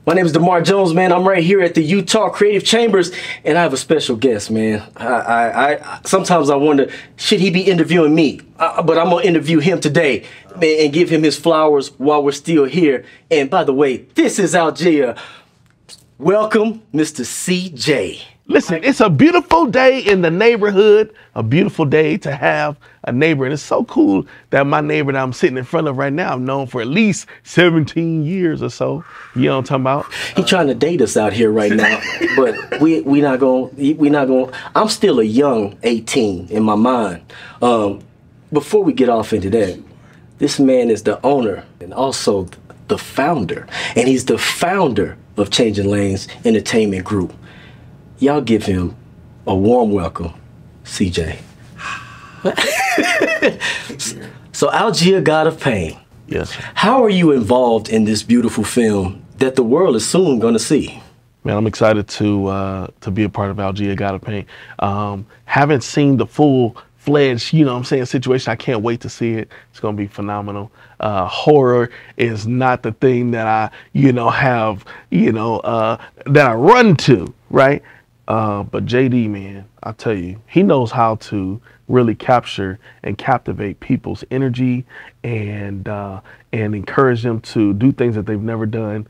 My name is Damarr Jones, man. I'm right here at the Utah Creative Chambers, and I have a special guest, man. Sometimes I wonder, should he be interviewing me? But I'm gonna interview him today, man, and give him his flowers while we're still here. And by the way, this is Algea. Welcome, Mr. CJ. Listen, it's a beautiful day in the neighborhood, a beautiful day to have a neighbor. And it's so cool that my neighbor that I'm sitting in front of right now, I've known for at least 17 years or so. You know what I'm talking about? He's trying to date us out here right now, but we not going. I'm still a young 18 in my mind. Before we get off into that, this man is the owner and also the founder, and he's the founder of Changing Lanes Entertainment Group. Y'all give him a warm welcome, CJ. So, Alia God of Pain. Yes. How are you involved in this beautiful film that the world is soon going to see? Man, I'm excited to be a part of Alia God of Pain. Haven't seen the full-fledged, you know what I'm saying, situation. I can't wait to see it. It's going to be phenomenal. Horror is not the thing that I, have, that I run to, right? But JD, man, I tell you, he knows how to really capture and captivate people's energy and encourage them to do things that they've never done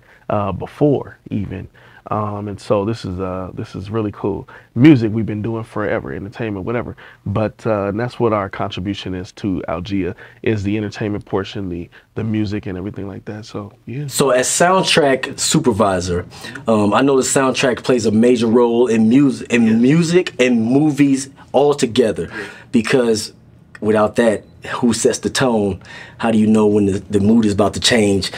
before, even. And so this is really cool. Music we've been doing forever, entertainment, whatever. But that's what our contribution is to Algea, is the entertainment portion, the music and everything like that. So yeah. So as soundtrack supervisor, I know the soundtrack plays a major role in music and movies all together, because without that, who sets the tone? How do you know when the mood is about to change?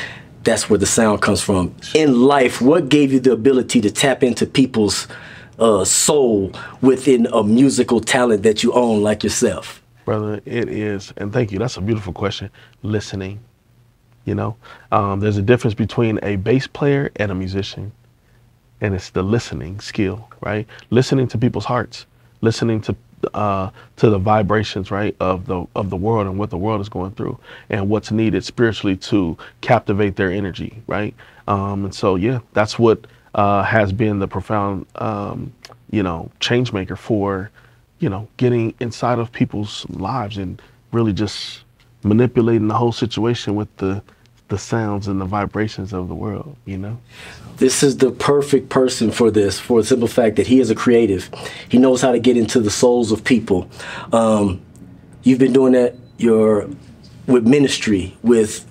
That's where the sound comes from. In life, what gave you the ability to tap into people's soul within a musical talent that you own, like yourself? Brother, it is, and thank you, that's a beautiful question, listening. There's a difference between a bass player and a musician, and it's the listening skill, right? Listening to people's hearts, listening to the vibrations, right, of the world and what the world is going through and what's needed spiritually to captivate their energy, right? And so, yeah, that's what has been the profound, change maker for, getting inside of people's lives and really just manipulating the whole situation with the sounds and the vibrations of the world, This is the perfect person for this, for the simple fact that he is a creative. He knows how to get into the souls of people. You've been doing that with ministry, with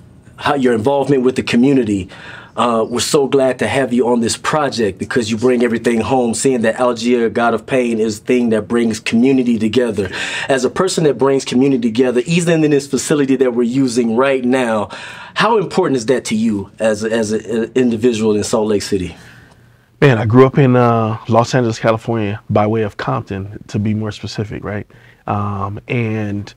your involvement with the community. We're so glad to have you on this project because you bring everything home, seeing that Alia God of Pain is the thing that brings community together. As a person that brings community together, even in this facility that we're using right now, how important is that to you as an individual in Salt Lake City? Man, I grew up in Los Angeles, California, by way of Compton, to be more specific, right? And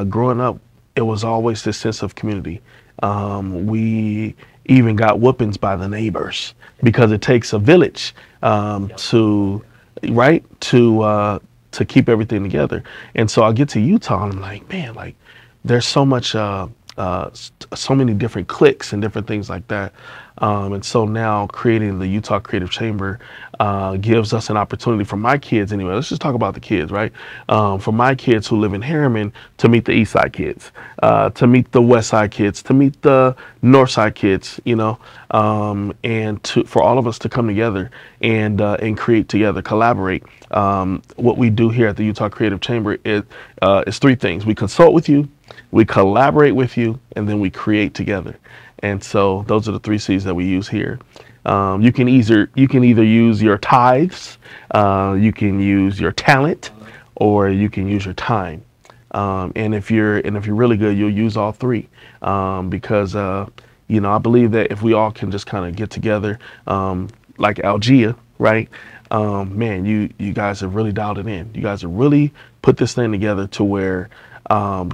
growing up, it was always this sense of community. We even got whoopings by the neighbors because it takes a village to keep everything together. And so I get to Utah and I'm like, man, like there's so much, so many different cliques and different things like that. And so now creating the Utah Creative Chamber gives us an opportunity for my kids anyway. Let's just talk about the kids, right? For my kids who live in Harriman to meet the East Side kids, to meet the West Side kids, to meet the North Side kids, and for all of us to come together and create together, collaborate. What we do here at the Utah Creative Chamber is three things. We consult with you, we collaborate with you, and then we create together. And so those are the 3 C's that we use here. You can either use your tithes, you can use your talent, or you can use your time. And if you're really good, you'll use all 3, because I believe that if we all can just kind of get together, like Algea, right? Man, you guys have really dialed it in. You guys have really put this thing together to where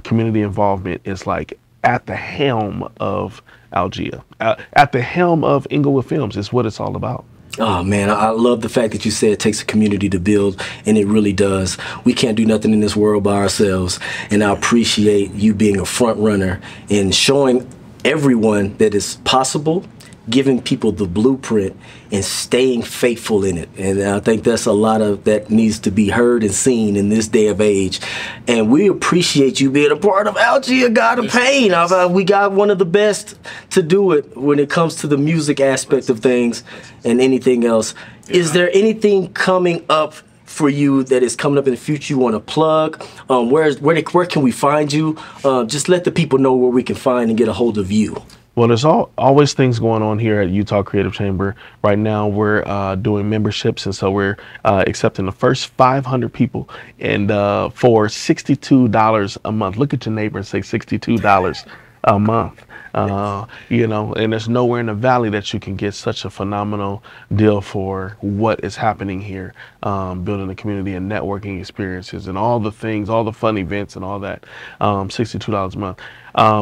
community involvement is like at the helm of Algea, at the helm of Inglewood Films is what it's all about. Oh man, I love the fact that you said it takes a community to build, and it really does. We can't do nothing in this world by ourselves, and I appreciate you being a front runner and showing everyone that it's possible, giving people the blueprint and staying faithful in it. And I think that's a lot of that needs to be heard and seen in this day of age. And we appreciate you being a part of Algea God of Pain. We got one of the best to do it when it comes to the music aspect of things and anything else. Is there anything coming up for you that is coming up in the future you want to plug? Where can we find you? Just let the people know where we can find and get a hold of you. Well, there's always things going on here at Utah Creative Chamber. Right now, we're doing memberships, and so we're accepting the first 500 people, and for $62 a month. Look at your neighbor and say $62 a month. You know, and there's nowhere in the valley that you can get such a phenomenal deal for what is happening here, building the community and networking experiences and all the things, all the fun events and all that. $62 a month.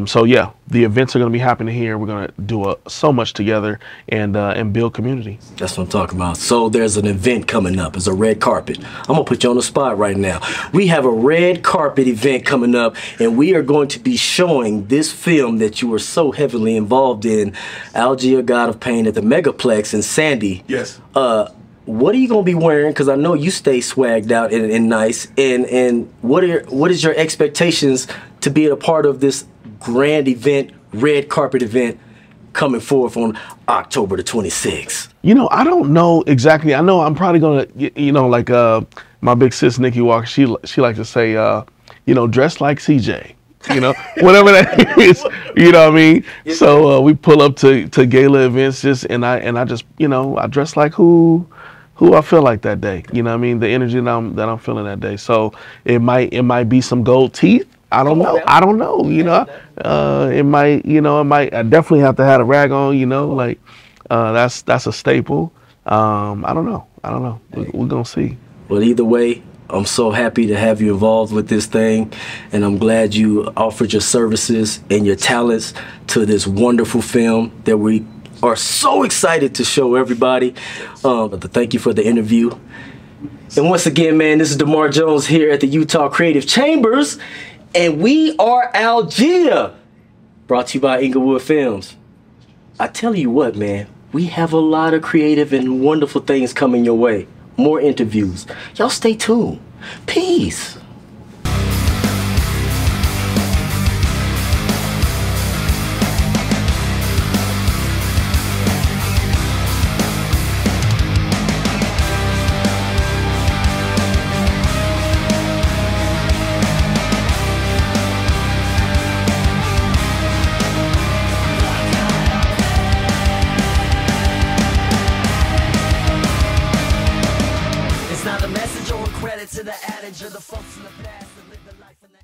So yeah, the events are going to be happening here. We're going to do so much together and build community. That's what I'm talking about. So there's an event coming up. It's a red carpet. I'm going to put you on the spot right now. We have a red carpet event coming up, and we are going to be showing this film that you were so heavily involved in, Alia God of Pain, at the Megaplex in Sandy. Yes. What are you going to be wearing? Because I know you stay swagged out and nice. And what is your expectations to be a part of this grand event, red carpet event, coming forth on October the 26th? You know, I don't know exactly. I know I'm probably gonna, you know, like my big sis Nikki Walker, she likes to say, you know, dress like CJ, you know, whatever that is, you know what I mean? So we pull up to gala events and I just, you know, I dress like who I feel like that day, you know what I mean? The energy that I'm feeling that day. So it might be some gold teeth. I don't know. I don't know, you know. It might, you know, I definitely have to have a rag on, you know, like that's a staple. I don't know. We're gonna see. Well, either way, I'm so happy to have you involved with this thing, and I'm glad you offered your services and your talents to this wonderful film that we are so excited to show everybody. Thank you for the interview. And once again, man, this is Damarr Jones here at the Utah Creative Chambers. And we are Algea, brought to you by Inglewood Films. I tell you what, man, we have a lot of creative and wonderful things coming your way. More interviews. Y'all stay tuned. Peace. To the adage of the folks in the past that live the life in the